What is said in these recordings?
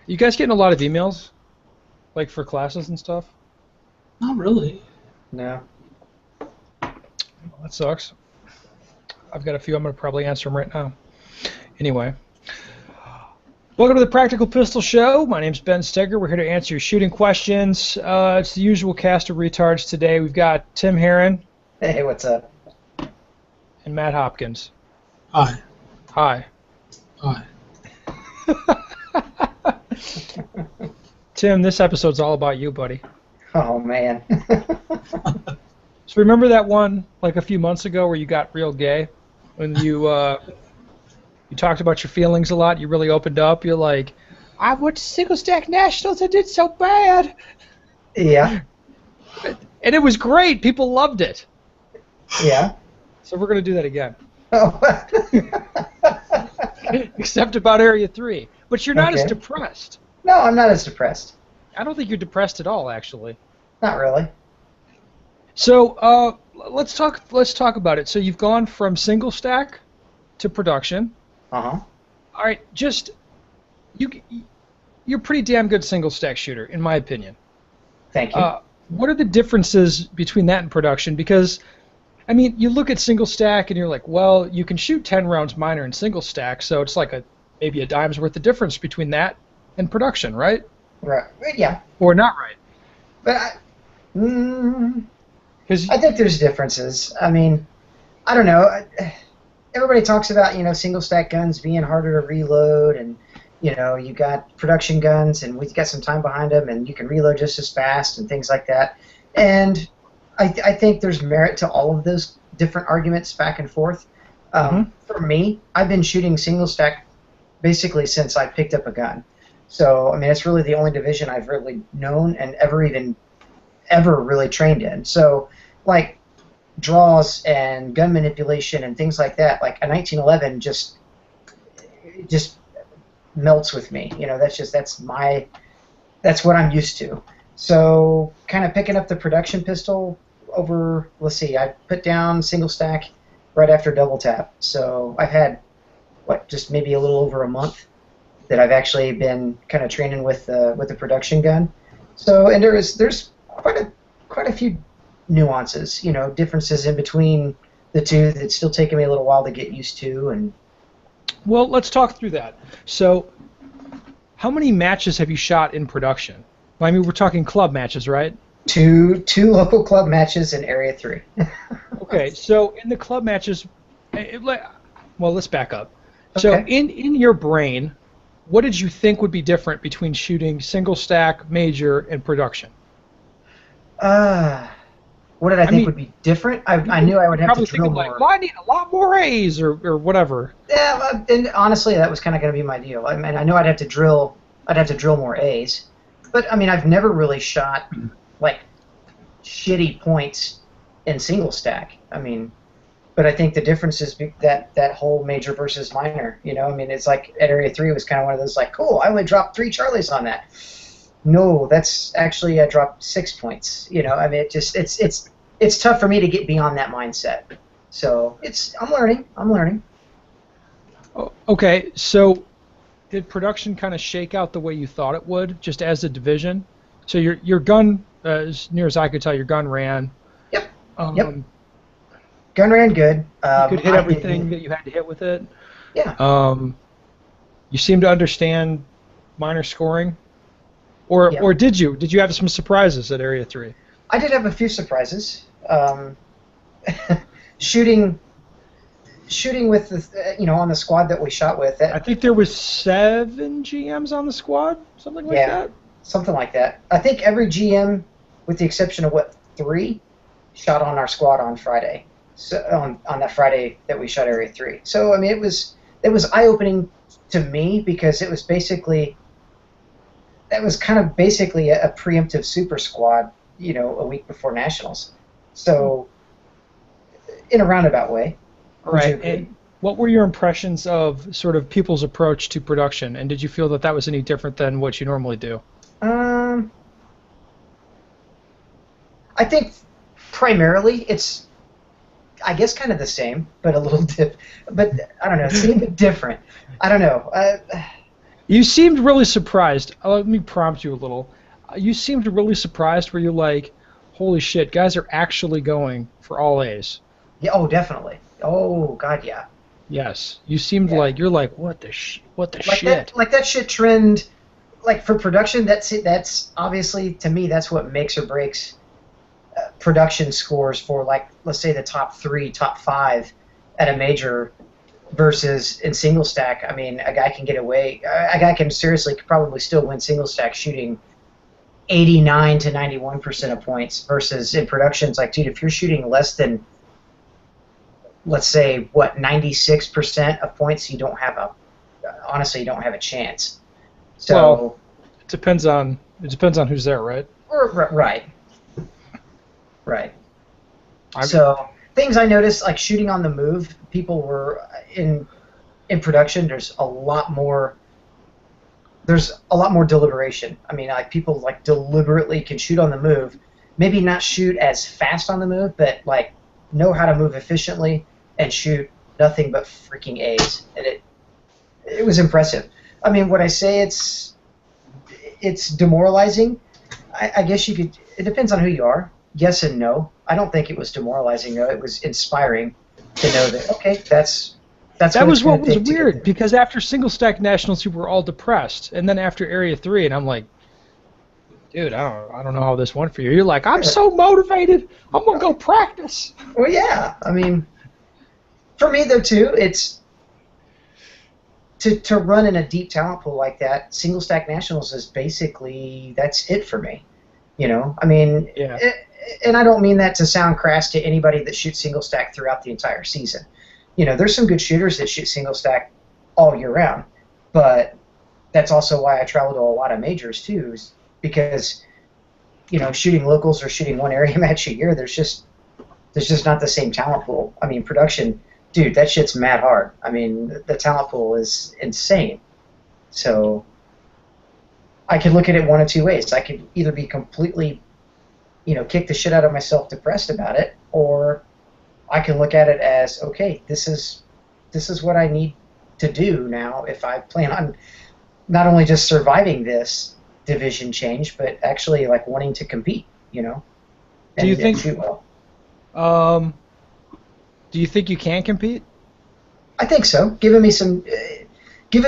You guys getting a lot of emails, like for classes and stuff? Not really. No. Well, that sucks. I've got a few. I'm going to probably answer them right now. Anyway, welcome to the Practical Pistol Show. My name's Ben Steger. We're here to answer your shooting questions. It's the usual cast of retards today. We've got Tim Herron. Hey, what's up? And Matt Hopkins. Hi. Hi. Hi. Tim, this episode's all about you, buddy. Oh, man. So remember that one like a few months ago where you got real gay? When you talked about your feelings a lot, you really opened up. You're like, I went to Single Stack Nationals, I did so bad. Yeah. And it was great. People loved it. Yeah. So we're going to do that again. Oh. Except about Area 3. But you're not as Okay. depressed. No, I'm not as depressed. I don't think you're depressed at all, actually. Not really. So let's talk about it. So you've gone from single stack to production. Uh-huh. All right, you're a pretty damn good single stack shooter, in my opinion. Thank you. What are the differences between that and production? Because, I mean, you look at single stack and you're like, well, you can shoot 10 rounds minor in single stack, so it's like maybe a dime's worth of difference between that and production, right? Right. Yeah. Or not right? But I think there's differences. I mean, I don't know. Everybody talks about, single stack guns being harder to reload, and, you got production guns, and we've got some time behind them, and you can reload just as fast and things like that. And I think there's merit to all of those different arguments back and forth. For me, I've been shooting single stack basically since I picked up a gun. So, I mean, it's really the only division I've really known and ever really trained in. So, like, draws and gun manipulation and things like that, like a 1911 just melts with me. That's what I'm used to. So, kind of picking up the production pistol over, let's see, I put down single stack right after double tap. So, I've had, just maybe a little over a month that I've actually been kind of training with the production gun. So, and there's quite a few nuances, differences in between the two that's still taking me a little while to get used to. And Well, let's talk through that. So, how many matches have you shot in production? Well, I mean, we're talking club matches, right? two local club matches in Area 3. Okay, so in the club matches, well, let's back up. So, Okay. in your brain, what did you think would be different between shooting single stack, major, and production? What did I think would be different? I knew I would have to Probably drill thinking more. like, well, I need a lot more A's or whatever. Yeah, and honestly, that was kind of going to be my deal. I mean, I knew I'd have to drill more A's, but I mean, I've never really shot like shitty points in single stack. I mean, but I think the difference is that whole major versus minor. I mean, it's like at Area 3 it was kind of one of those like, cool, I only dropped 3 Charlies on that. No, that's actually I dropped 6 points. I mean, it's tough for me to get beyond that mindset. So I'm learning. Oh, okay, so did production kind of shake out the way you thought it would, just as a division? So your gun, as near as I could tell, your gun ran. Yep. Yep. Gun ran good. You could hit everything that you had to hit with it. Yeah. You seem to understand minor scoring. Or did you? Did you have some surprises at Area 3? I did have a few surprises. Shooting with the on the squad that we shot with. I think there was 7 GMs on the squad, something like that. Something like that. I think every GM, with the exception of 3, shot on our squad on Friday. So on that Friday that we shot Area 3. So I mean, it was eye-opening to me because it was basically. That was kind of basically a preemptive super squad, a week before Nationals. So, in a roundabout way. Right. And what were your impressions of sort of people's approach to production, and did you feel that was any different than what you normally do? I think primarily it's, I guess, kind of the same, but a little but I don't know, it's a bit different. I don't know. You seemed really surprised. Let me prompt you a little. You seemed really surprised where you're like, holy shit, guys are actually going for all A's. Yeah. Oh, definitely. Oh, God, yeah. Yes. You seemed Yeah. like, you're like, what the shit? That shit trend, like for production, that's obviously, to me, that's what makes or breaks production scores for, like, let's say the top 3, top 5 at a major versus in single stack. I mean, a guy can seriously probably still win single stack shooting 89 to 91% of points versus in production, it's like, dude, if you're shooting less than, let's say, 96% of points, you don't have a chance. So, Well, it depends on who's there, right? Right. So things I noticed, like shooting on the move, people were in production. There's a lot more deliberation. I mean, like people like deliberately can shoot on the move, maybe not shoot as fast on the move, but like know how to move efficiently and shoot nothing but freaking A's. And it was impressive. I mean, would I say it's demoralizing? I guess you could. It depends on who you are. Yes and no. I don't think it was demoralizing though. It was inspiring to know that that was what was weird, because after single stack nationals you were all depressed, and then after area 3, and I'm like, dude, I don't know how this went for you. You're like, I'm so motivated. I'm gonna go practice. Well, yeah. I mean, for me though too, it's to run in a deep talent pool like that. Single stack nationals is basically that's it for me. You know, I mean, yeah. And I don't mean that to sound crass to anybody that shoots single stack throughout the entire season. You know, there's some good shooters that shoot single stack all year round, but that's also why I travel to a lot of majors too, is because, you know, shooting locals or shooting one area match a year, there's just not the same talent pool. I mean, production, dude, that shit's mad hard. I mean, the talent pool is insane. So I could look at it one of two ways. I could either be completely, you know, kick the shit out of myself depressed about it, or I can look at it as, okay, this is what I need to do now if I plan on not only just surviving this division change, but actually like wanting to compete, you know. Do you think shoot well? Do you think you can compete? I think so. Given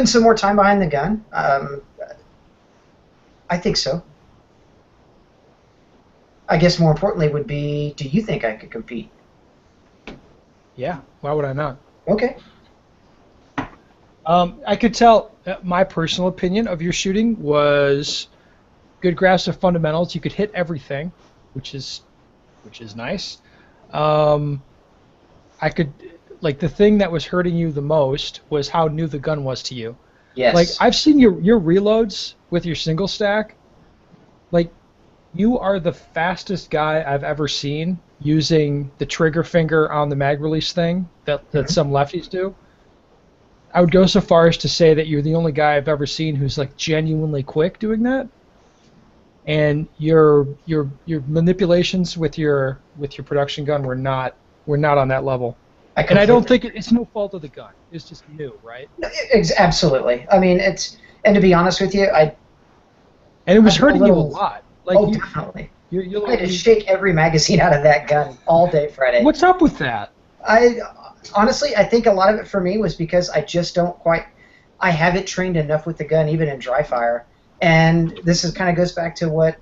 some more time behind the gun, I think so. I guess more importantly would be, do you think I could compete? Yeah. Why would I not? Okay. I could tell my personal opinion of your shooting was good grasp of fundamentals. You could hit everything, which is nice. I could, like, the thing that was hurting you the most was how new the gun was to you. Yes. Like, I've seen your reloads with your single stack. Like, you are the fastest guy I've ever seen using the trigger finger on the mag release thing that some lefties do. I would go so far as to say that you're the only guy I've ever seen who's like genuinely quick doing that. And your manipulations with your production gun were not on that level. And I don't think it's no fault of the gun. It's just new, right? Absolutely. I mean, and to be honest with you, and it was hurting you a lot. Like, definitely. You're I had to shake every magazine out of that gun all day Friday. What's up with that? Honestly, I think a lot of it for me was because I just don't quite. I haven't trained enough with the gun, even in dry fire. And this kind of goes back to what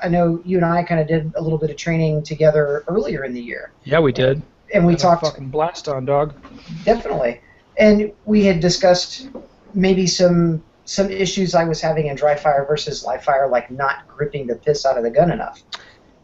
I know you and I kind of did a little bit of training together earlier in the year. Yeah, we did. And we talked. Fucking blast on, dog. Definitely. And we had discussed maybe some issues I was having in dry fire versus live fire, like not gripping the piss out of the gun enough.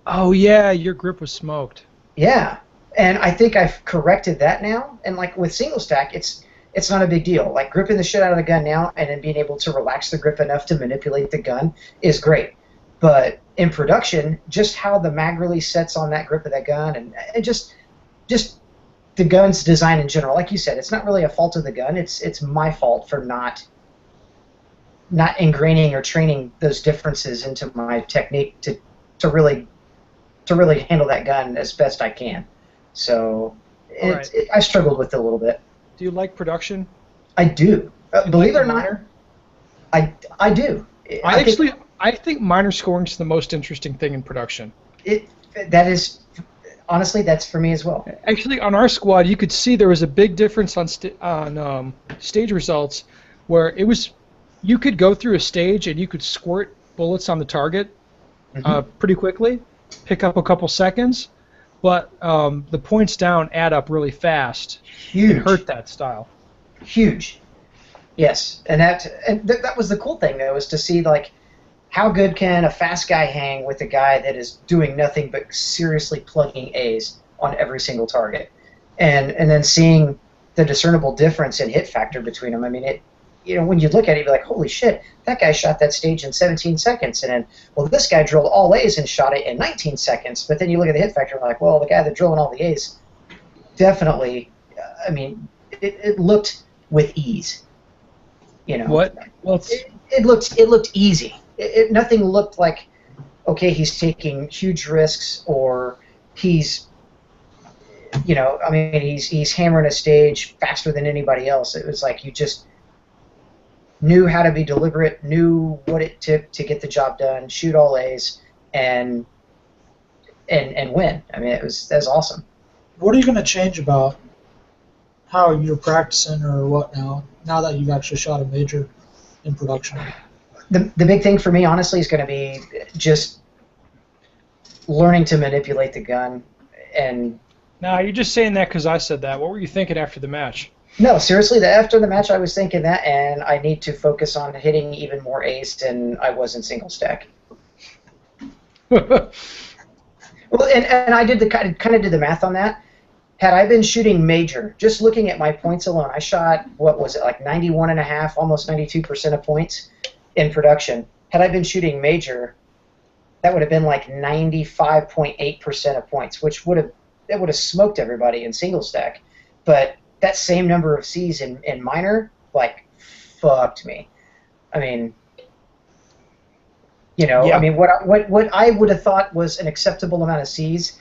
Oh yeah, your grip was smoked. Yeah, and I think I've corrected that now. And like with single stack, it's not a big deal. Like gripping the shit out of the gun now and then being able to relax the grip enough to manipulate the gun is great. But in production, just how the mag release sets on that grip of that gun, and just the gun's design in general, like you said, it's not really a fault of the gun. It's my fault for not ingraining or training those differences into my technique to really handle that gun as best I can. So I struggled with it a little bit. Do you like production? I do. Believe it or not, I do. I think minor scoring is the most interesting thing in production. That is, honestly, that's for me as well. Actually, on our squad, you could see there was a big difference on stage results, where it was, you could go through a stage and you could squirt bullets on the target pretty quickly, pick up a couple seconds, but the points down add up really fast. Huge. It hurt that style. Huge. Yes, and that was the cool thing, though, was to see, like, how good can a fast guy hang with a guy that is doing nothing but seriously plugging A's on every single target, and then seeing the discernible difference in hit factor between them. I mean, when you look at it, you'd be like, holy shit, that guy shot that stage in 17 seconds, and then, well, this guy drilled all A's and shot it in 19 seconds. But then you look at the hit factor, and like, well, the guy that drilling all the A's, definitely, I mean, it looked with ease. What? Well, it looked easy. Nothing looked like, okay, he's taking huge risks, or he's, he's hammering a stage faster than anybody else. It was like you just knew how to be deliberate, knew what it took to get the job done, shoot all A's, and win. I mean, that was awesome. What are you going to change about how you're practicing or what now that you've actually shot a major in production? The big thing for me, honestly, is going to be just learning to manipulate the gun. And no, you're just saying that because I said that. What were you thinking after the match? No, seriously, after the match I was thinking that, and I need to focus on hitting even more ace than I was in single stack. Well, and I did kind of did the math on that. Had I been shooting major, just looking at my points alone, I shot, what was it, like 91.5%, almost 92% of points in production. Had I been shooting major, that would have been like 95.8% of points, which would have smoked everybody in single stack. But that same number of C's in minor, like, fucked me. I mean, Yeah. I mean, what I would have thought was an acceptable amount of C's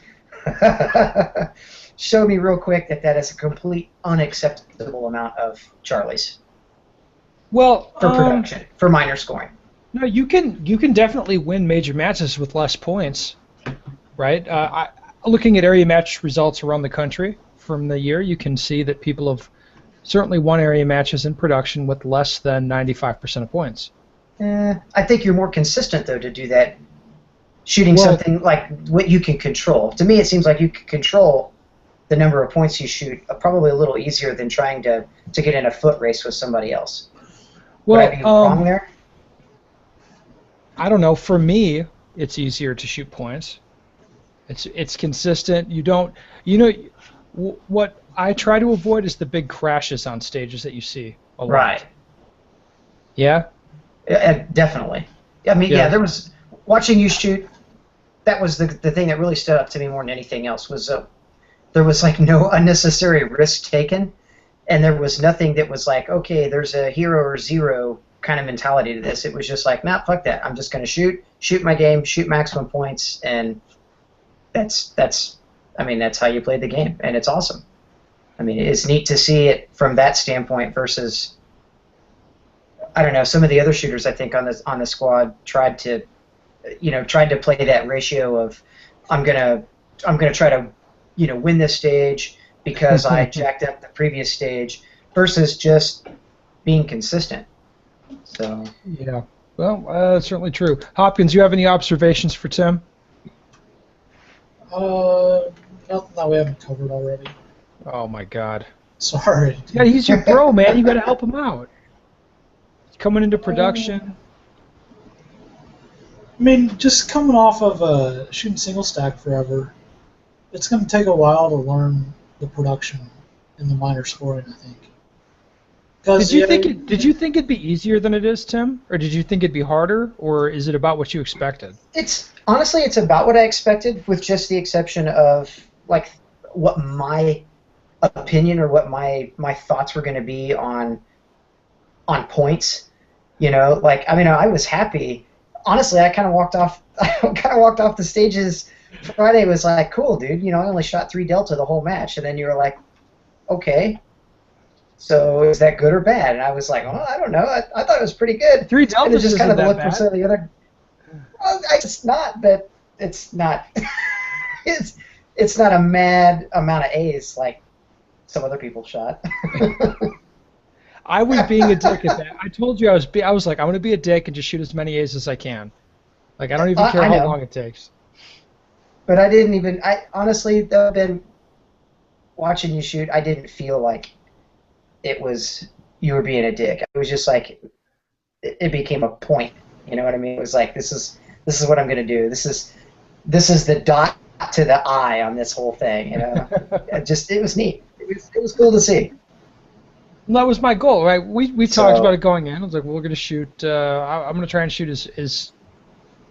showed me real quick that is a complete unacceptable amount of Charlies. Well, for production, for minor scoring. No, you can definitely win major matches with less points, right? Looking at area match results around the country from the year, you can see that people have certainly won area matches in production with less than 95% of points. I think you're more consistent, though, to do that. Shooting something like what you can control. To me, it seems like you can control the number of points you shoot probably a little easier than trying to get in a foot race with somebody else. Well, would I be wrong there? I don't know. For me, it's easier to shoot points. It's consistent. What I try to avoid is the big crashes on stages that you see a lot. Right. Yeah? Definitely. I mean, yeah, there was watching you shoot. That was the thing that really stood up to me more than anything else. Was there was like no unnecessary risk taken, and there was nothing that was like, okay, there's a hero or zero kind of mentality to this. It was just like, nah, fuck that. I'm just going to shoot my game, shoot maximum points, and that's how you play the game, and it's awesome. I mean, it's neat to see it from that standpoint versus, I don't know, some of the other shooters I think on the squad tried to play that ratio of I'm gonna try to win this stage because I jacked up the previous stage versus just being consistent. So yeah, well, that's certainly true. Hopkins, you have any observations for Tim? Nothing that we haven't covered already. Oh my God. Sorry. Yeah, he's your bro, man. You got to help him out. He's coming into production. I mean, just coming off of shooting single stack forever, it's going to take a while to learn the production and the minor scoring, I think. Did you think it'd be easier than it is, Tim? Or did you think it'd be harder? Or is it about what you expected? Honestly, it's about what I expected, with just the exception of like what my opinion or what my thoughts were going to be on points. Like, I mean, I was happy. Honestly, I kind of walked off the stages Friday. Was like, cool, dude. I only shot 3 delta the whole match, and then you were like, okay. So is that good or bad? And I was like, well, I don't know. I thought it was pretty good. 3 And deltas it's just kind of the isn't look that from bad. some of the other. Well, it's not, but it's not. it's not a mad amount of A's like some other people shot. I was being a dick at that. I told you I was like, I'm going to be a dick and just shoot as many A's as I can. Like, I don't even care I how know. long it takes. But I didn't even. I honestly, though, I've been watching you shoot. I didn't feel like it was you were being a dick. It was just like it became a point. You know what I mean? It was like this is what I'm going to do. This is the dot to the I on this whole thing. You know, it was neat. It was cool to see. And that was my goal, right? We talked So- about it going in. I was like, well, we're going to shoot. I'm going to try and shoot as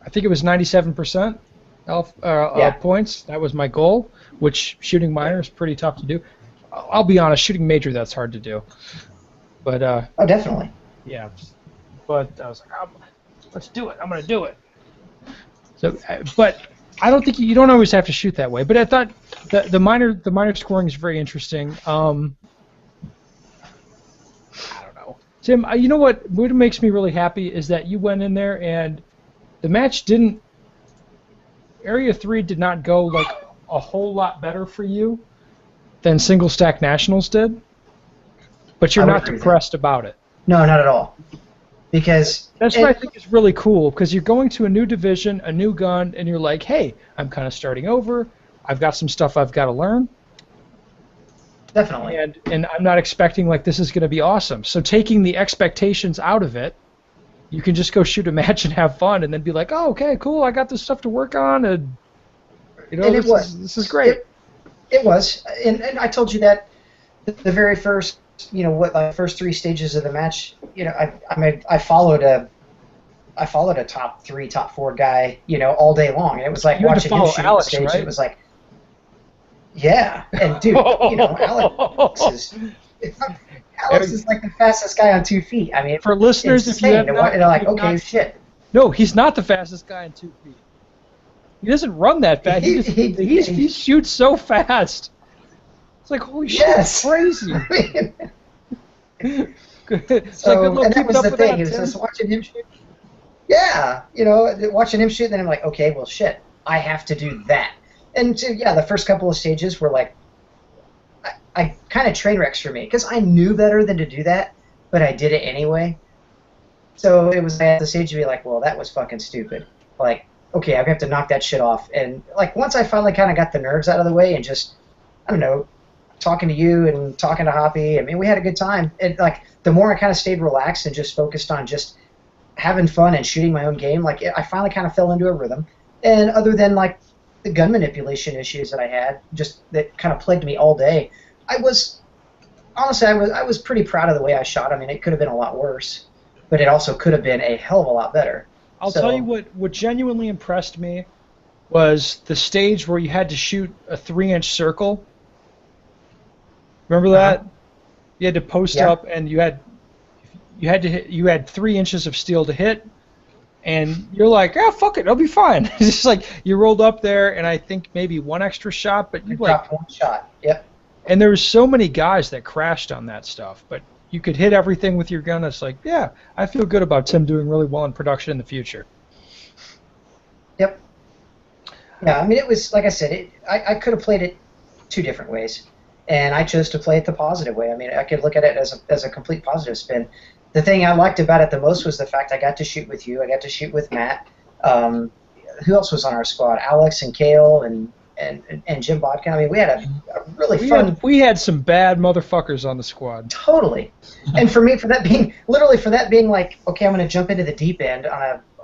I think it was 97% points. That was my goal, which shooting minor is pretty tough to do. I'll be honest, shooting major, that's hard to do. But Oh, definitely. yeah. But I was like, let's do it. I'm going to do it. So, but I don't think you don't always have to shoot that way. But I thought the minor scoring is very interesting. I don't know, Tim. You know what makes me really happy is that you went in there and the match didn't. Area 3 did not go like a whole lot better for you than single stack nationals did. But you're I would not agree with depressed about it. No, not at all. Because That's what I think is really cool, because you're going to a new division, a new gun, and you're like, hey, I'm kind of starting over. I've got some stuff I've got to learn. Definitely. And I'm not expecting, like, this is going to be awesome. So taking the expectations out of it, you can just go shoot a match and have fun, and then be like, oh, okay, cool, I got this stuff to work on, and, you know, And this is great. It was. And I told you that the very first, like first 3 stages of the match, I followed a top 3, top 4 guy, all day long. And it was like You had to watching him follow shoot Alex, the stage. right? It was like, yeah. And dude, Alex is like the fastest guy on 2 feet. I mean, For listeners, it's if you have insane. not, They're like, if you've okay, not- shit. No, he's not the fastest guy in 2 feet. He doesn't run that fast. He shoots so fast. It's like, holy shit, Yes. that's crazy. It's So, like, good luck and that keeping was up the with thing. that, It was Tim. just watching him shoot. Yeah, watching him shoot, and then I'm like, okay, well, shit, I have to do that. And the first couple of stages were like, I kind of train wrecks for me, because I knew better than to do that, but I did it anyway. So it was at the stage to be like, well, that was fucking stupid. Like, okay, I have to knock that shit off. And like once I finally kind of got the nerves out of the way and just, I don't know, talking to you and talking to Hoppy, I mean, we had a good time. And like the more I kind of stayed relaxed and just focused on just having fun and shooting my own game, like I finally kind of fell into a rhythm. And other than like the gun manipulation issues that I had, just that kind of plagued me all day, I was pretty proud of the way I shot. I mean, it could have been a lot worse, but it also could have been a hell of a lot better. I'll tell you what genuinely impressed me was the stage where you had to shoot a 3-inch circle. Remember that? You had to post up, and you had 3 inches of steel to hit, and you're like, ah, fuck it, it'll be fine. It's just like you rolled up there, and I think maybe 1 extra shot, but you dropped 1 shot. Yep. And there were so many guys that crashed on that stuff, but you could hit everything with your gun. It's like, yeah, I feel good about Tim doing really well in production in the future. Yep. Yeah, I mean, it was, like I said, I could have played it 2 different ways, and I chose to play it the positive way. I mean, I could look at it as a complete positive spin. The thing I liked about it the most was the fact I got to shoot with you. I got to shoot with Matt. Who else was on our squad? Alex and Kale and Jim Bodkin. I mean, we had a really fun. We had some bad motherfuckers on the squad. Totally. And for me, for that being like, okay, I'm going to jump into the deep end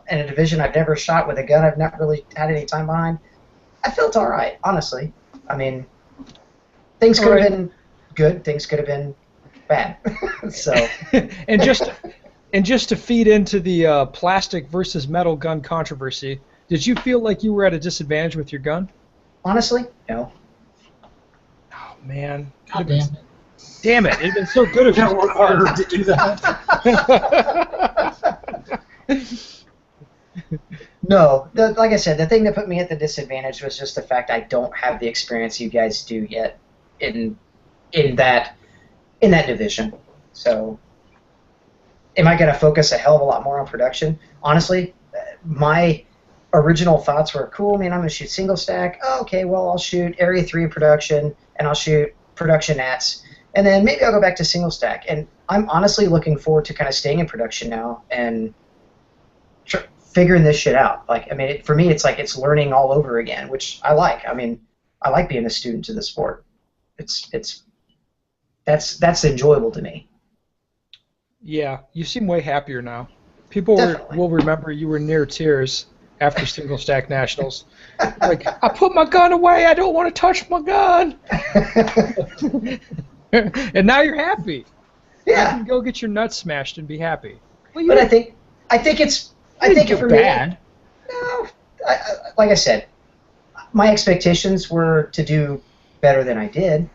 in a division I've never shot with a gun I've not really had any time behind, I felt all right, honestly. I mean, things could have been good. Things could have been bad. So. and just to feed into the plastic versus metal gun controversy, did you feel like you were at a disadvantage with your gun? Honestly, no. Oh man. God damn it. Damn it! It'd been so good if you worked harder to do that. No, like I said, the thing that put me at the disadvantage was just the fact I don't have the experience you guys do yet in that in that division. So, am I going to focus a hell of a lot more on production? Honestly, my original thoughts were, cool, man, I'm going to shoot single stack. Oh, okay, well, I'll shoot Area 3 in production, and I'll shoot production nats, and then maybe I'll go back to single stack. And I'm honestly looking forward to kind of staying in production now and figuring this shit out. Like, I mean, for me, it's like it's learning all over again, which I like. I mean, I like being a student to the sport. That's enjoyable to me. Yeah, you seem way happier now. People will remember you were near tears after single stack nationals. Like, I put my gun away. I don't want to touch my gun. And now you're happy. Yeah. You can go get your nuts smashed and be happy. Well, but I think for bad. Me, no, like I said, my expectations were to do better than I did,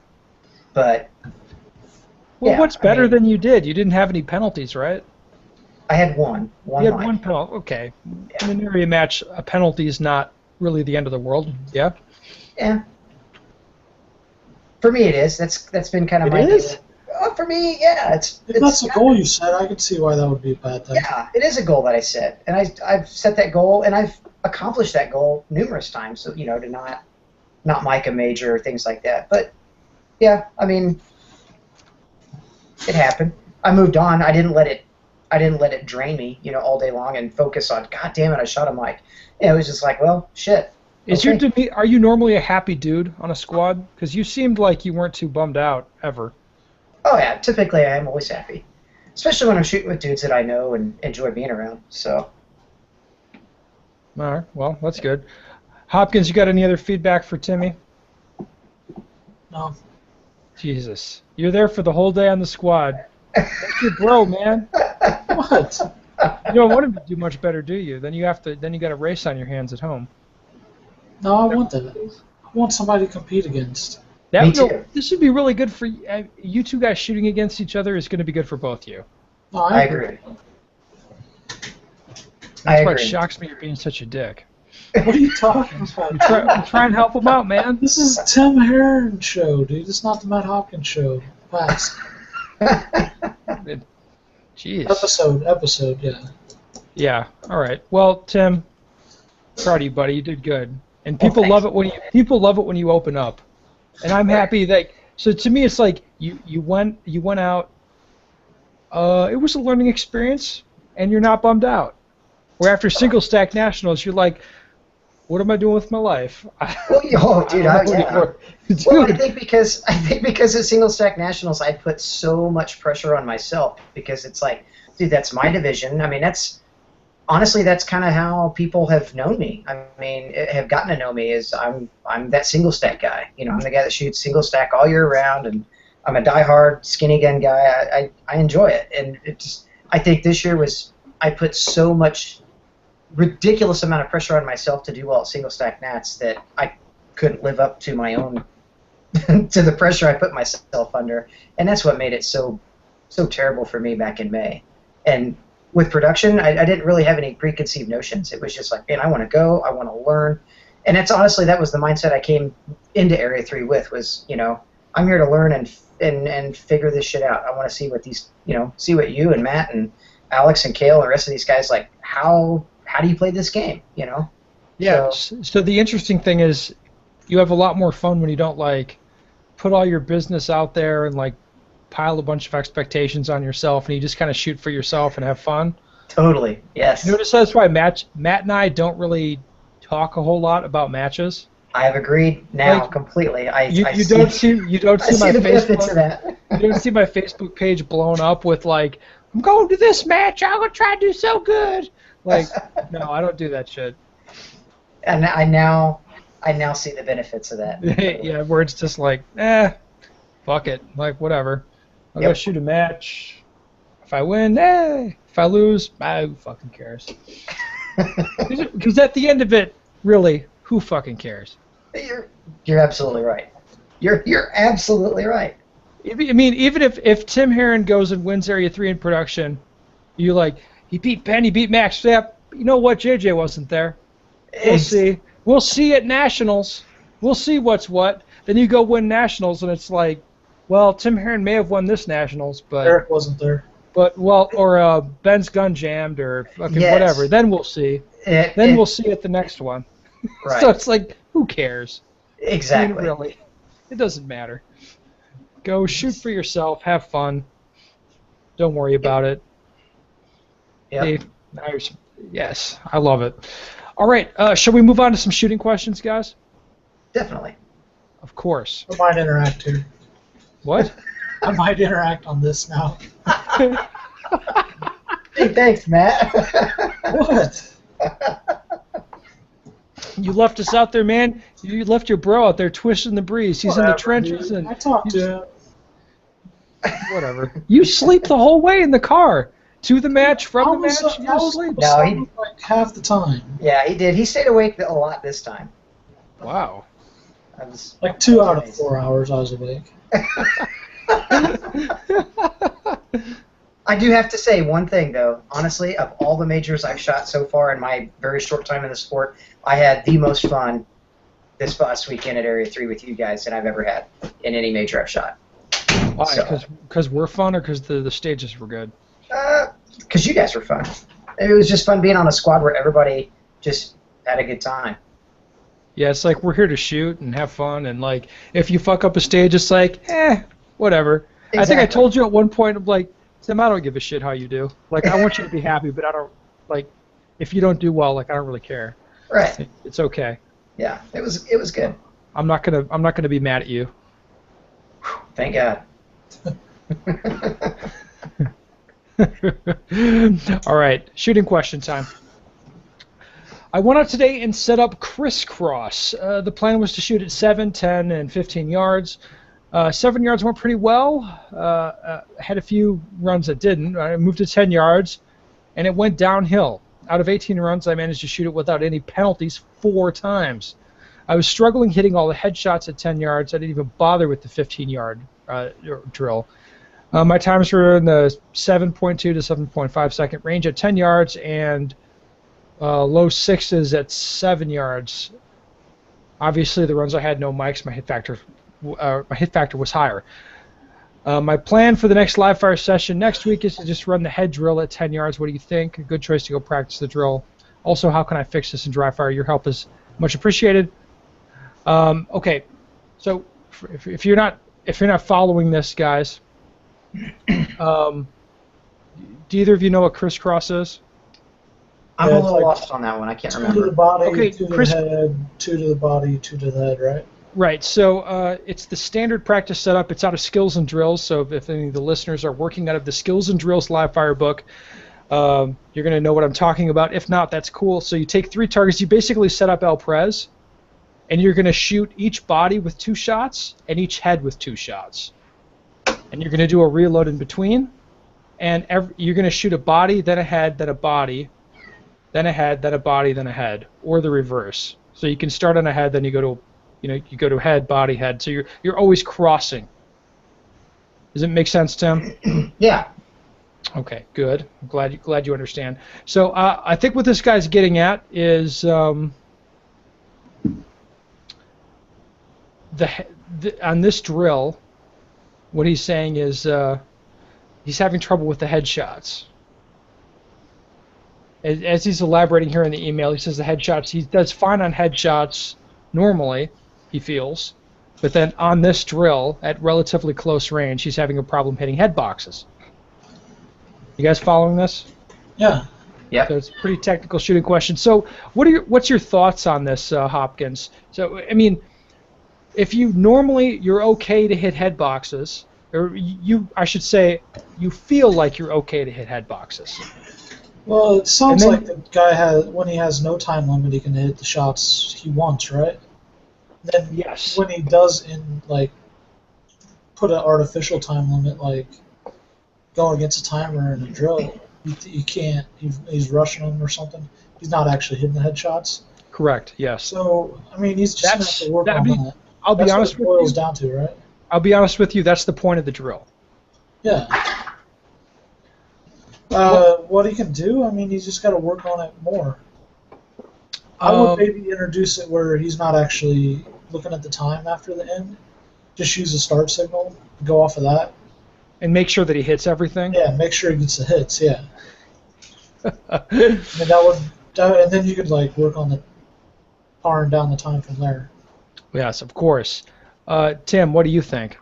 but. Well, what's better than you did? You didn't have any penalties, right? I had one. You had one penalty. Okay. Yeah. In an area match, a penalty is not really the end of the world. Yeah. Yeah. For me, it is. That's been kind of my. It is. For me, yeah. If that's a goal you set, I can see why that would be a bad thing. Yeah, it is a goal that I set, and I've set that goal, and I've accomplished that goal numerous times. So to not mic a major or things like that. But yeah, I mean. It happened. I moved on. I didn't let it drain me, all day long and focus on, God damn it, I shot a mic. It was just like, well, shit. Are you normally a happy dude on a squad? Because you seemed like you weren't too bummed out ever. Oh yeah, typically I am always happy, especially when I'm shooting with dudes that I know and enjoy being around. So. All right. Well, that's good. Hopkins, you got any other feedback for Timmy? No. Jesus. You're there for the whole day on the squad. That's your bro, man. What? You don't want him to do much better, do you? Then you got a race on your hands at home. No, I want that. I want somebody to compete against. Me too. This would be really good for you two guys shooting against each other is going to be good for both of you. No, I agree. That's why it shocks me you're being such a dick. What are you talking about? I'm trying to help him out, man. This is Tim Herron show, dude. It's not the Matt Hopkins show. Pass. Jeez. Episode, yeah. Yeah. All right. Well, Tim, proud of you, buddy. You did good, and people love it when you open up, and I'm happy that. So to me, it's like you went out. It was a learning experience, and you're not bummed out. Where after single stack nationals, you're like, what am I doing with my life? Well, dude, Well, I think because at single stack nationals, I put so much pressure on myself because it's like, dude, that's my division. I mean, that's kind of how people have known me. I mean, have gotten to know me is I'm that single stack guy. I'm the guy that shoots single stack all year round, and I'm a diehard skinny gun guy. I enjoy it, and I think this year I put so much ridiculous amount of pressure on myself to do well at single stack nats that I couldn't live up to my own to the pressure I put myself under, and that's what made it so terrible for me back in May. And with production, I didn't really have any preconceived notions. It was just like, man, I want to go, I want to learn, and that was the mindset I came into Area 3 with. Was I'm here to learn and figure this shit out. I want to see what see what you and Matt and Alex and Cale and the rest of these guys like. How do you play this game? Yeah. So the interesting thing is, you have a lot more fun when you don't put all your business out there and pile a bunch of expectations on yourself, and you just kind of shoot for yourself and have fun. Totally. Yes. Notice that's why Matt and I don't really talk a whole lot about matches. I have agreed now completely. You don't see my Facebook. You don't see my Facebook page blown up with I'm going to this match. I'm gonna try to do so good. No, I don't do that shit. And I now see the benefits of that. Yeah, where it's just fuck it, whatever. I'm gonna shoot a match. If I win, if I lose, who fucking cares? Because at the end of it, really, who fucking cares? You're absolutely right. You're absolutely right. I mean, even if Tim Herron goes and wins Area 3 in production, you he beat Penn, he beat Max. Yeah, you know what? JJ wasn't there. We'll see. We'll see at Nationals. We'll see what's what. Then you go win Nationals, and it's Well, Tim Herron may have won this Nationals, but Eric wasn't there. or Ben's gun jammed, or fucking Yes. whatever. Then we'll see. We'll see at the next one. Right. So it's like, who cares? Exactly. I mean, really, it doesn't matter. Go shoot for yourself. Have fun. Don't worry about it. Yep. Yes, I love it. All right, shall we move on to some shooting questions, guys? Definitely. Of course. I might interact here. What? I might interact on this now. Hey, thanks, Matt. What? You left us out there, man. You left your bro out there twisting the breeze. He's in the trenches, dude. and I talked to him. whatever. You sleep the whole way in the car. To the match, from the match, I you was sleep. No, like half the time. Yeah, he did. He stayed awake a lot this time. Wow. I was Like 2 out of 4 hours I was awake. I do have to say one thing, though. Honestly, of all the majors I've shot so far in my very short time in the sport, I had the most fun this last weekend at Area 3 with you guys than I've ever had in any major I've shot. Why? Because we're fun, or because the stages were good? Because you guys were fun. It was just fun being on a squad where everybody just had a good time. Yeah, it's like we're here to shoot and have fun, and like if you fuck up a stage, it's like, whatever. Exactly. I think I told you at one point, I'm like, Tim, I don't give a shit how you do. Like, I want you to be happy, but I don't, like, if you don't do well, like, I don't really care. Right. It's okay. Yeah, it was good. I'm not gonna be mad at you. Thank God. All right, shooting question time. I went out today and set up crisscross. The plan was to shoot at 7, 10, and 15 yards. 7 yards went pretty well. Had a few runs that didn't. I moved to 10 yards, and it went downhill. Out of 18 runs, I managed to shoot it without any penalties 4 times. I was struggling hitting all the headshots at 10 yards. I didn't even bother with the 15-yard drill. My times were in the 7.2 to 7.5 second range at 10 yards and low 6s at 7 yards. Obviously, the runs I had no mics, my hit factor was higher. My plan for the next live fire session next week is to just run the head drill at 10 yards. What do you think? A good choice to go practice the drill. Also, how can I fix this in dry fire? Your help is much appreciated. Okay, so if you're not following this, guys, do either of you know what crisscross is? I'm a little lost on that one. I can't remember. 2 to the body, Okay, 2 to the head, 2 to the body, 2 to the head, right? Right, so it's the standard practice setup. It's out of Skills and Drills, so if any of the listeners are working out of the Skills and Drills live fire book, you're going to know what I'm talking about. If not, that's cool. So you take 3 targets. You basically set up El Prez, and you're going to shoot each body with 2 shots and each head with 2 shots. And you're going to do a reload in between, and you're going to shoot a body, then a head, then a body, then a head, then a body, then a head, or the reverse. So you can start on a head, then you go to head, body, head. So you're always crossing. Does it make sense, Tim? Yeah. Okay, good. I'm glad you understand. So I think what this guy's getting at is on this drill, what he's saying is he's having trouble with the headshots. As he's elaborating here in the email, he says the headshots, he does fine on headshots normally, he feels, but then on this drill, at relatively close range, he's having a problem hitting head boxes. You guys following this? Yeah. Yeah. So it's a pretty technical shooting question. So what's your thoughts on this, Hopkins? So, I mean, if you're okay to hit head boxes, or I should say, you feel like you're okay to hit head boxes. Well, it sounds like the guy when he has no time limit, he can hit the shots he wants, right? Then yes. When he does put an artificial time limit, like going against a timer in a drill, you can't. He's rushing him or something. He's not actually hitting the headshots. Correct. Yes. So I mean, he's just going to have to work on that. I'll be honest with you. That's what it boils down to, right? I'll be honest with you. That's the point of the drill. Yeah. What he can do, I mean, he's just got to work on it more. I would maybe introduce it where he's not actually looking at the time after the end. just use a start signal, go off of that. And make sure that he hits everything? Yeah, make sure he gets the hits, yeah. And then you could like work on the powering down the time from there. Yes, of course. Tim, what do you think?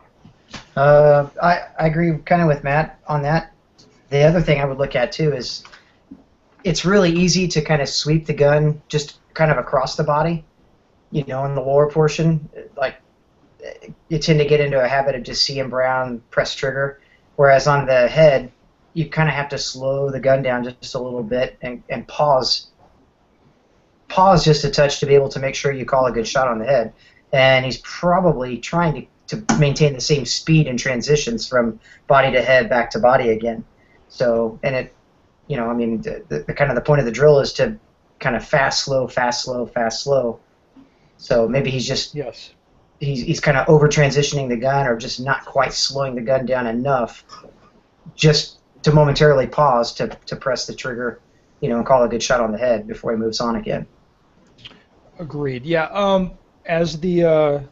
I agree kind of with Matt on that. The other thing I would look at too is it's really easy to kind of sweep the gun just kind of across the body, in the lower portion. Like you tend to get into a habit of just seeing brown, press trigger, whereas on the head you kind of have to slow the gun down just a little bit and pause just a touch to be able to make sure you call a good shot on the head. And he's probably trying to maintain the same speed in transitions from body to head back to body again. So, and it, the kind of the point of the drill is to kind of fast, slow, fast, slow, fast, slow. So maybe he's just he's kind of over transitioning the gun or just not quite slowing the gun down enough just to momentarily pause to press the trigger, and call a good shot on the head before he moves on again. Agreed. Yeah. As the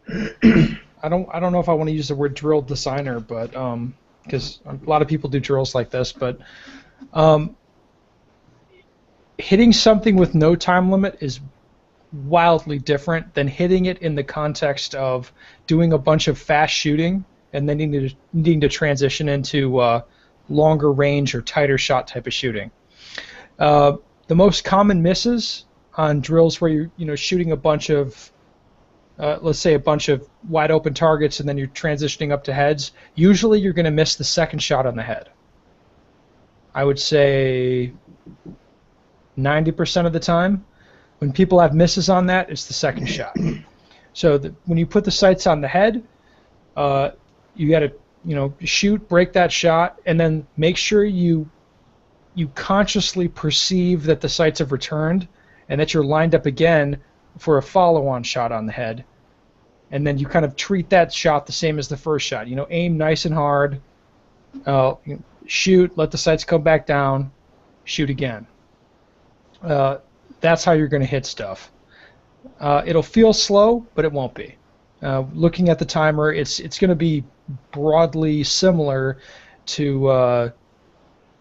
I don't know if I want to use the word drill designer, but because a lot of people do drills like this, but hitting something with no time limit is wildly different than hitting it in the context of doing a bunch of fast shooting and then needing to transition into longer range or tighter shot type of shooting. The most common misses on drills where you're shooting a bunch of let's say a bunch of wide open targets and then you're transitioning up to heads, usually you're going to miss the second shot on the head. I would say 90% of the time when people have misses on that, it's the second shot. So when you put the sights on the head, you got to shoot, break that shot, and then make sure you consciously perceive that the sights have returned and that you're lined up again for a follow-on shot on the head. And then you kind of treat that shot the same as the first shot. Aim nice and hard, shoot, let the sights come back down, shoot again. That's how you're going to hit stuff. It'll feel slow, but it won't be. Looking at the timer, it's going to be broadly similar to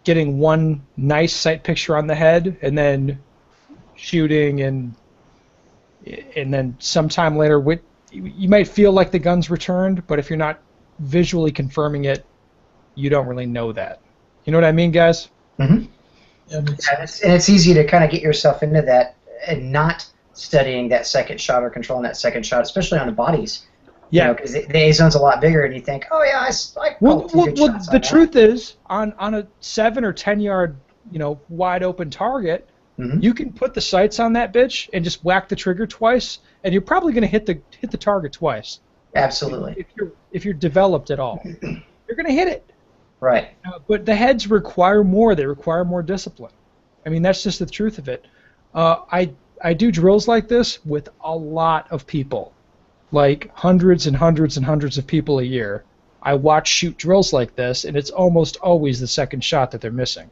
getting one nice sight picture on the head and then shooting and then sometime later you might feel like the gun's returned, but if you're not visually confirming it, you don't really know that. You know what I mean, guys? Mm-hmm. Yeah, and it's easy to kind of get yourself into that and not studying that second shot or controlling that second shot, especially on the bodies. Yeah, because the A zone's a lot bigger, and you think, oh yeah, I well, the truth is, on a 7 or 10 yard, wide open target, mm-hmm. you can put the sights on that bitch and just whack the trigger twice, and you're probably going to hit the target twice. Absolutely. If you're developed at all, you're going to hit it. Right. But the heads require more. They require more discipline. I mean, that's just the truth of it. I do drills like this with a lot of people, like hundreds and hundreds and hundreds of people a year. I watch shoot drills like this, and it's almost always the second shot that they're missing.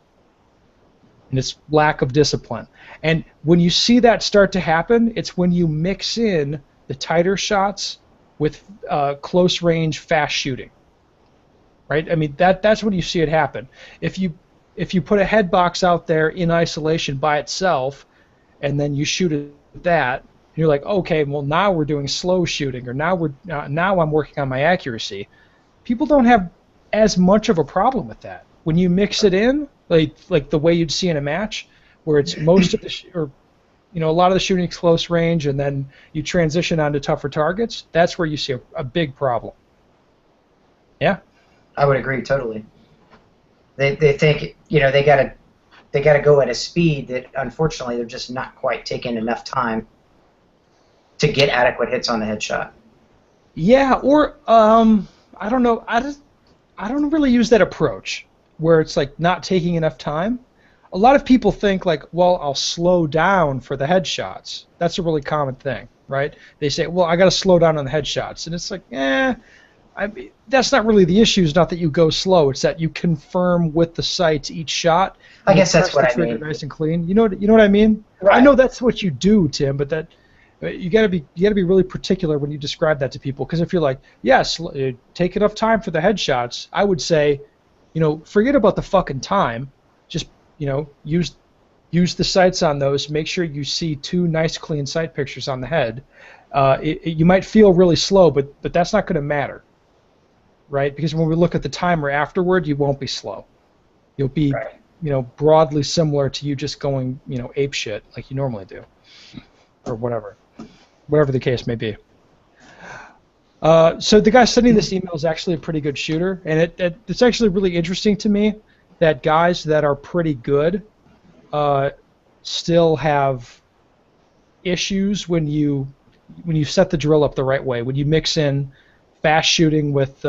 And it's lack of discipline. And when you see that start to happen, it's when you mix in the tighter shots with close range fast shooting. Right? I mean, that's when you see it happen. If you put a head box out there in isolation by itself, and then you shoot at that, and you're like, okay, well now we're doing slow shooting, or now I'm working on my accuracy. People don't have as much of a problem with that. When you mix it in, like the way you'd see in a match, where it's most of the a lot of the shooting is close range, and then you transition onto tougher targets. That's where you see a big problem. Yeah. I would agree totally. They think they gotta go at a speed that unfortunately they're just not quite taking enough time to get adequate hits on the headshot. Yeah, or I don't know. I don't really use that approach where it's like not taking enough time. A lot of people think like, well, I'll slow down for the headshots. That's a really common thing, right? They say, well, I got to slow down on the headshots, and it's like, that's not really the issue. It's not that you go slow. It's that you confirm with the sights each shot. I guess that's what I mean. Nice and clean. You know what I mean? Right. I know that's what you do, Tim, but You gotta be really particular when you describe that to people, because if you're like, yes, take enough time for the headshots, I would say, forget about the fucking time, just use the sights on those. Make sure you see 2 nice clean sight pictures on the head. You might feel really slow, but that's not going to matter, right? Because when we look at the timer afterward, you won't be slow. You'll be, Right. broadly similar to you just going, ape shit like you normally do, or whatever the case may be. So the guy sending this email is actually a pretty good shooter, and it's actually really interesting to me that guys that are pretty good still have issues when you set the drill up the right way. When you mix in fast shooting with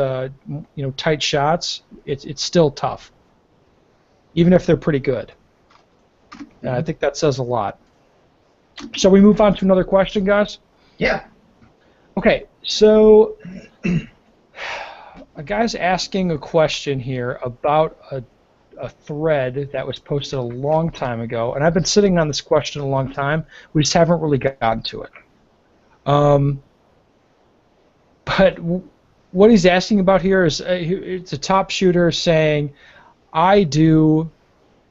tight shots, it's still tough, even if they're pretty good. I think that says a lot. Shall we move on to another question, guys? Yeah. Okay, so a guy's asking a question here about a thread that was posted a long time ago, and I've been sitting on this question a long time. We just haven't really gotten to it. But what he's asking about here is it's a top shooter saying, I do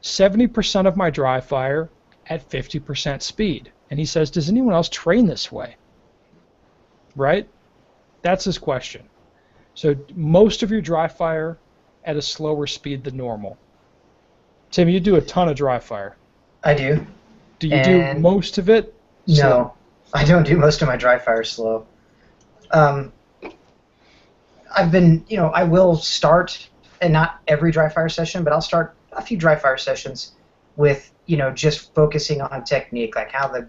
70% of my dry fire at 50% speed. And he says, does anyone else train this way? Right? That's his question. So most of your dry fire at a slower speed than normal. Tim, you do a ton of dry fire. I do. Do you do most of it slow? No, I don't do most of my dry fire slow. I've been, I will start, and not every dry fire session, but I'll start a few dry fire sessions with, just focusing on technique, like how the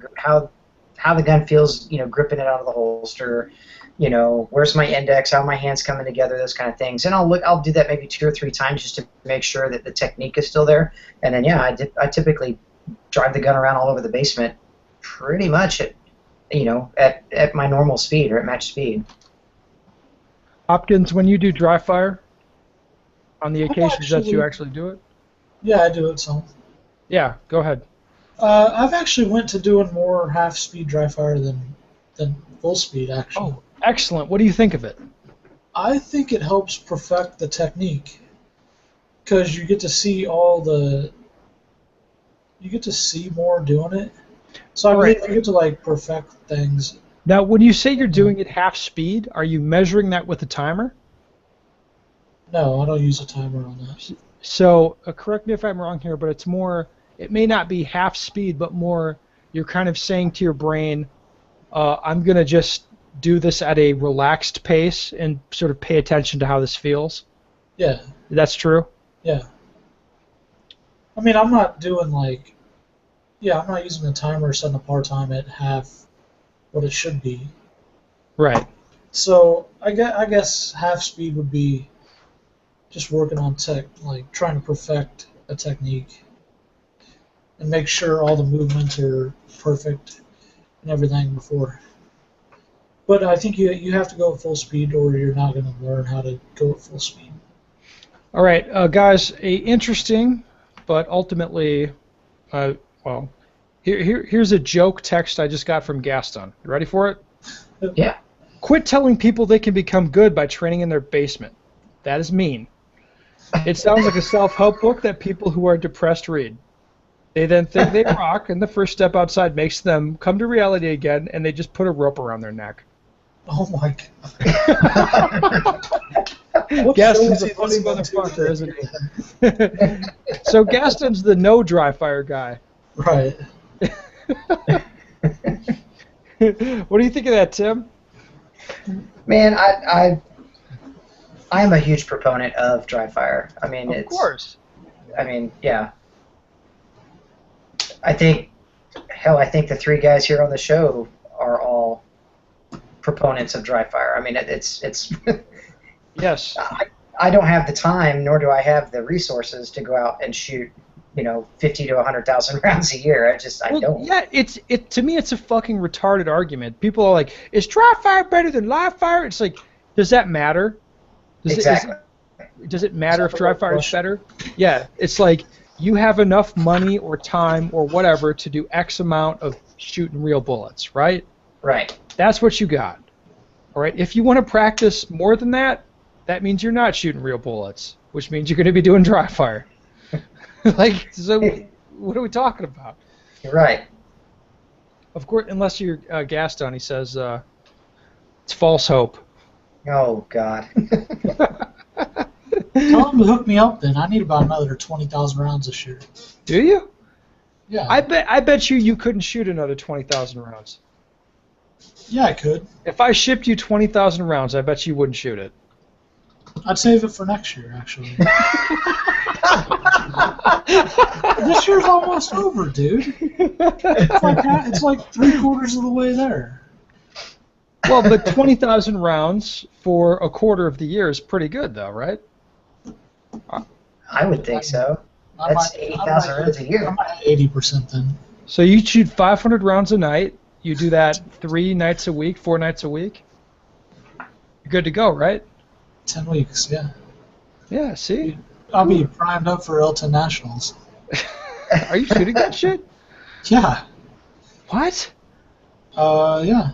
gun feels, gripping it out of the holster, where's my index, how are my hands coming together, those kind of things. And I'll do that maybe 2 or 3 times just to make sure that the technique is still there. And then, I typically drive the gun around all over the basement pretty much at my normal speed or at match speed. Hopkins, when you do dry fire, on the occasions that you actually do it? Yeah, I do it some. Yeah, go ahead. I've actually went to doing more half-speed dry fire than full speed, actually. Oh, excellent. What do you think of it? I think it helps perfect the technique because you get to see you get to see more doing it. So I mean, you get to perfect things. Now, when you say you're doing it half speed, are you measuring that with a timer? No, I don't use a timer on that. So, correct me if I'm wrong here, but it may not be half speed, but more you're kind of saying to your brain, I'm going to just do this at a relaxed pace and sort of pay attention to how this feels. Yeah. That's true? Yeah. I mean, I'm not doing I'm not using the timer setting a par time at half what it should be. Right. So I guess half speed would be just working on trying to perfect a technique and make sure all the movements are perfect and everything before. But I think you have to go at full speed or you're not going to learn how to go at full speed. All right, guys, a interesting but ultimately, here's a joke text I just got from Gaston. You ready for it? Yeah. Quit telling people they can become good by training in their basement. That is mean. It sounds like a self-help book that people who are depressed read. They then think they rock, and the first step outside makes them come to reality again, and they just put a rope around their neck. Oh my God. Gaston's a funny motherfucker, isn't he? So Gaston's the no dry fire guy. Right. What do you think of that, Tim? Man, I am a huge proponent of dry fire. I mean, of course. I mean, yeah. I think the 3 guys here on the show are all proponents of dry fire. I mean, it's Yes. I don't have the time, nor do I have the resources to go out and shoot, 50 to 100,000 rounds a year. I don't. Yeah, to me, it's a fucking retarded argument. People are like, is dry fire better than live fire? It's like, does that matter? Exactly. Does it matter if dry fire is better? Yeah, it's like you have enough money or time or whatever to do X amount of shooting real bullets, right? Right. That's what you got. All right. If you want to practice more than that, that means you're not shooting real bullets, which means you're going to be doing dry fire. Like, so what are we talking about? You're right. Of course, unless you're Gaston, he says it's false hope. Oh, God. Tell him to hook me up then. I need about another 20,000 rounds this year. Do you? Yeah. I bet you couldn't shoot another 20,000 rounds. Yeah, I could. If I shipped you 20,000 rounds, I bet you wouldn't shoot it. I'd save it for next year, actually. This year's almost over, dude. It's like 3/4 of the way there. Well, but 20,000 rounds for a quarter of the year is pretty good, though, right? I would think so. That's 80,000 rounds a year. I'm at 80% then. So you shoot 500 rounds a night. You do that 3 nights a week, 4 nights a week. You're good to go, right? 10 weeks, yeah. Yeah, see? I'll be primed up for L10 Nationals. Are you shooting that shit? Yeah. What? Yeah.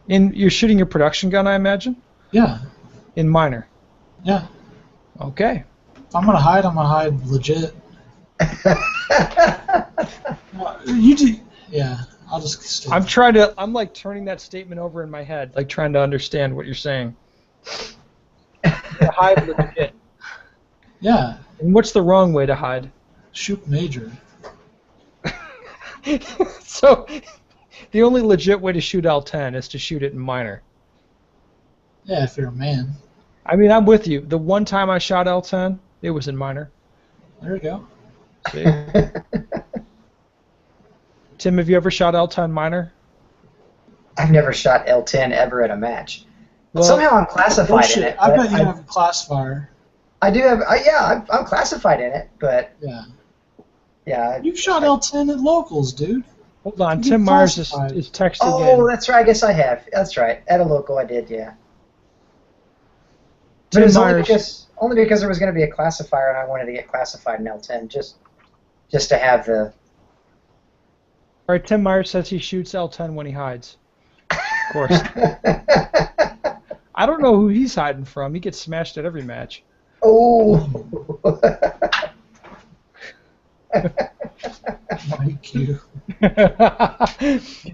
You're shooting your production gun, I imagine? Yeah. In minor? Yeah. Okay. If I'm going to hide legit. You do. Yeah. I'll just stay. I'm like turning that statement over in my head, like trying to understand what you're saying. Hide legit. Yeah. And what's the wrong way to hide? Shoot major. So, the only legit way to shoot L10 is to shoot it in minor. Yeah, if you're a man. I mean, I'm with you. The one time I shot L10, it was in minor. There you go. See? Tim, have you ever shot L10 minor? I've never shot L10 ever at a match. Well, somehow I'm classified in it. I bet you have a classifier. I do have. Yeah, I'm classified in it, but yeah. Yeah. You shot L10 at locals, dude. Hold on, Tim Myers is texting Oh, in. that's right. I guess I have. That's right. At a local, I did. Yeah. But Tim it was Myers. only because there was going to be a classifier, and I wanted to get classified in L10 just to have the. All right, Tim Myers says he shoots L10 when he hides. Of course. I don't know who he's hiding from. He gets smashed at every match. Oh. Thank you.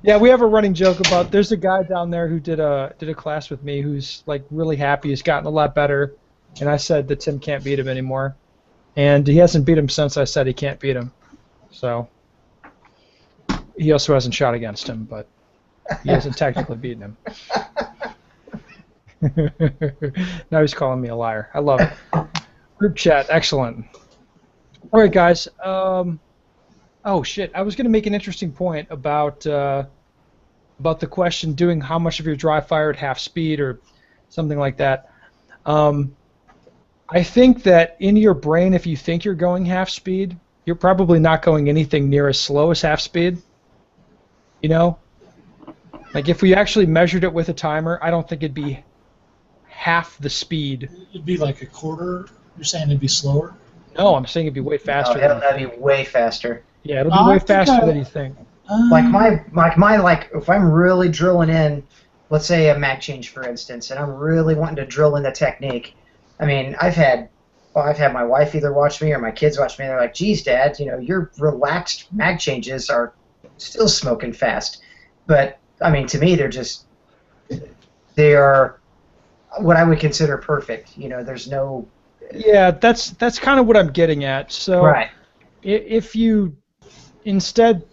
Yeah, we have a running joke about. There's a guy down there who did a class with me who's like really happy. He's gotten a lot better, and I said that Tim can't beat him anymore, and he hasn't beat him since I said he can't beat him. So he also hasn't shot against him, but he hasn't technically beaten him. Now he's calling me a liar. I love it. Group chat, excellent. All right, guys. Oh shit! I was going to make an interesting point about the question doing how much of your dry fire at half speed or something like that. I think that in your brain, if you think you're going half speed, you're probably not going anything near as slow as half speed. You know, like if we actually measured it with a timer, I don't think it'd be half the speed. It'd be like a quarter. You're saying it'd be slower? No, I'm saying it'd be way faster. That'd be way faster. Yeah, it'll be way faster than you think. If I'm really drilling in, let's say a mag change, for instance, and I'm really wanting to drill in the technique. I mean, I've had my wife either watch me or my kids watch me. And they're like, "Geez, Dad, your relaxed mag changes are still smoking fast." But I mean, to me, they are what I would consider perfect. There's no. Yeah, that's kind of what I'm getting at. So right. If you instead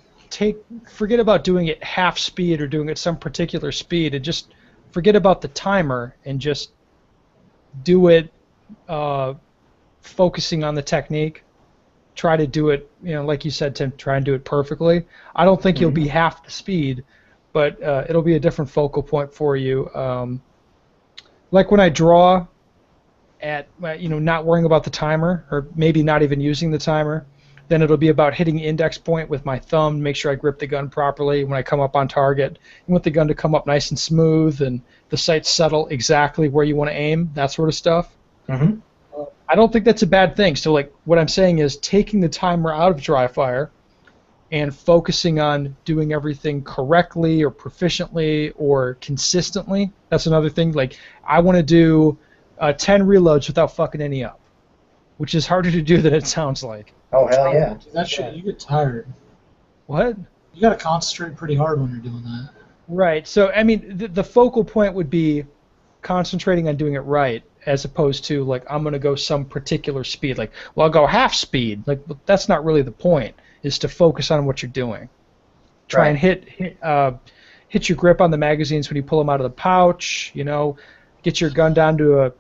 forget about doing it half speed or doing it some particular speed, and just forget about the timer and just do it focusing on the technique. Try to do it, like you said, Tim, try and do it perfectly. I don't think you'll be half the speed, but it'll be a different focal point for you. Like when I draw at, not worrying about the timer, or maybe not even using the timer, then it'll be about hitting the index point with my thumb, make sure I grip the gun properly when I come up on target. You want the gun to come up nice and smooth and the sight settle exactly where you want to aim, that sort of stuff. Mm-hmm. I don't think that's a bad thing. So, like, what I'm saying is taking the timer out of dry fire and focusing on doing everything correctly or proficiently or consistently. That's another thing. Like, I want to do 10 reloads without fucking any up, which is harder to do than it sounds like. Oh, hell yeah. That shit, you get tired. What? You got to concentrate pretty hard when you're doing that. Right. So, I mean, the focal point would be concentrating on doing it right, as opposed to, like, I'm going to go some particular speed. Like, well, I'll go half speed. Like, that's not really the point, is to focus on what you're doing. Try and hit your grip on the magazines when you pull them out of the pouch, you know, get your gun down to a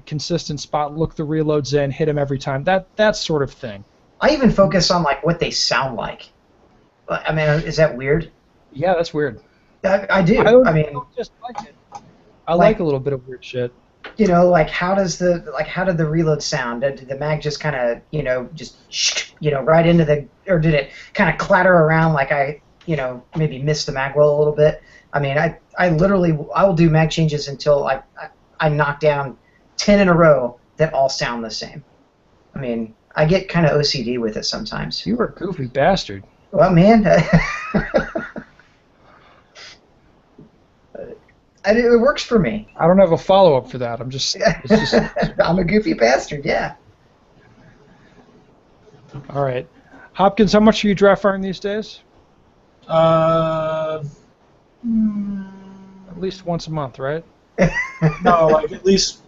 consistent spot, look the reloads in, hit them every time, that sort of thing. I even focus on, like, what they sound like. I mean, is that weird? Yeah, that's weird. I do. I mean, just like it. I like a little bit of weird shit. You know, like, how did the reload sound? Did the mag just kind of, you know, right into the, or did it kind of clatter around like I, you know, maybe missed the mag well a little bit? I mean, I literally, I will do mag changes until I knock down 10 in a row that all sound the same. I mean, I get kind of OCD with it sometimes. You are a goofy bastard. Well, man, it works for me. I don't have a follow-up for that. I'm a goofy bastard, yeah. All right. Hopkins, how much are you dry firing these days? At At least once a month, right? No, like at least.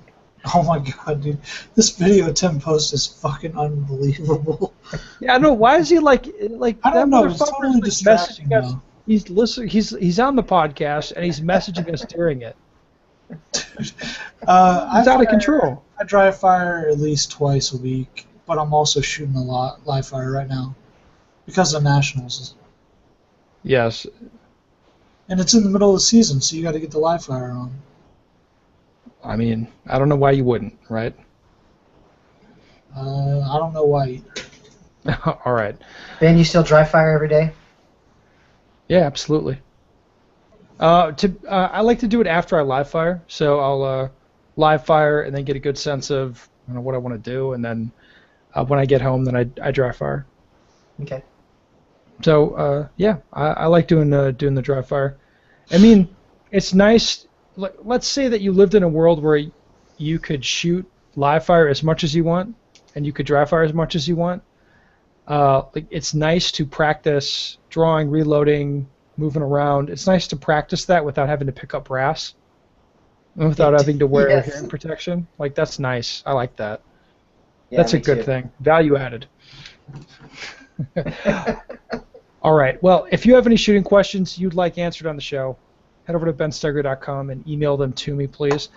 Oh my god, dude! This video Tim posted is fucking unbelievable. Yeah, I know. Why is he like? I don't know. It's motherfucker totally is distracting messaging us. though. He's on the podcast and he's messaging us during it. It's out of control. I dry fire at least twice a week, but I'm also shooting a lot live fire right now because of nationals. Yes. And it's in the middle of the season, so you got to get the live fire on. I mean, I don't know why you wouldn't, right? I don't know why either. All right. Ben, you still dry fire every day? Yeah, absolutely. I like to do it after I live fire, so I'll live fire and then get a good sense of what I want to do, and then when I get home, then I dry fire. Okay. So yeah, I like doing the dry fire. I mean, it's nice. Let's say that you lived in a world where you could shoot live fire as much as you want, and you could dry fire as much as you want. It's nice to practice drawing, reloading, moving around. It's nice to practice that without having to pick up brass, and without having to wear hearing protection. Like, that's nice. I like that. Yeah, that's a good thing. Value added. All right. Well, if you have any shooting questions you'd like answered on the show, head over to benstegger.com and email them to me, please.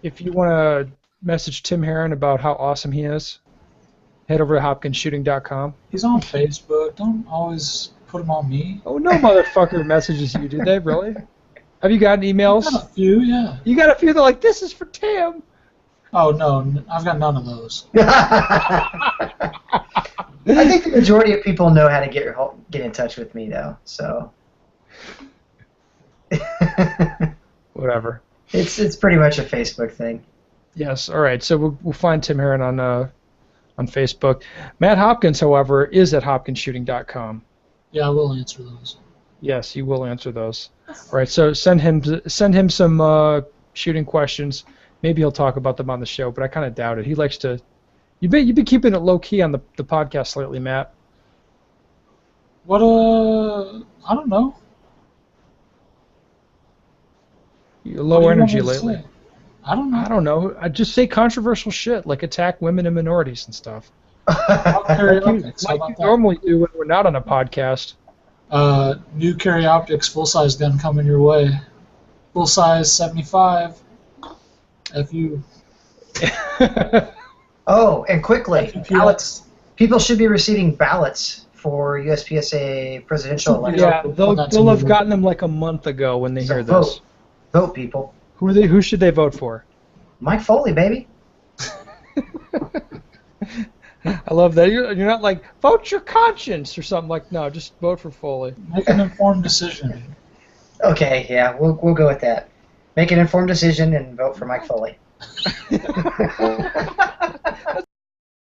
If you want to message Tim Herron about how awesome he is, head over to hopkinsshooting.com. He's on Facebook. Don't always put him on me. Oh, no motherfucker messages you, do they? Really? Have you gotten emails? I've got a few, yeah. You got a few that are like, this is for Tim. Oh, no. I've got none of those. I think the majority of people know how to get in touch with me, though. So whatever. It's pretty much a Facebook thing. Yes. All right. So we'll find Tim Herron on Facebook. Matt Hopkins, however, is at hopkinsshooting.com. Yeah, I will answer those. Yes, you will answer those. All right. So send him some shooting questions. Maybe he'll talk about them on the show, but I kind of doubt it. He likes to. You've been keeping it low key on the podcast lately, Matt. What I don't know. You're low energy lately. Say? I don't know. I don't know. I just say controversial shit, like attack women and minorities and stuff. Like you normally do when we're not on a podcast. New carry optics, full size gun coming your way. Full size 75. FU. Oh, and quickly, ballots. People should be receiving ballots for USPSA presidential election. Yeah, they'll have gotten them like a month ago when they hear this. Vote, people. Who should they vote for? Mike Foley, baby. I love that. You're not like, vote your conscience or something like, no, just vote for Foley. Make an informed decision. Okay, yeah, we'll go with that. Make an informed decision and vote for Mike Foley.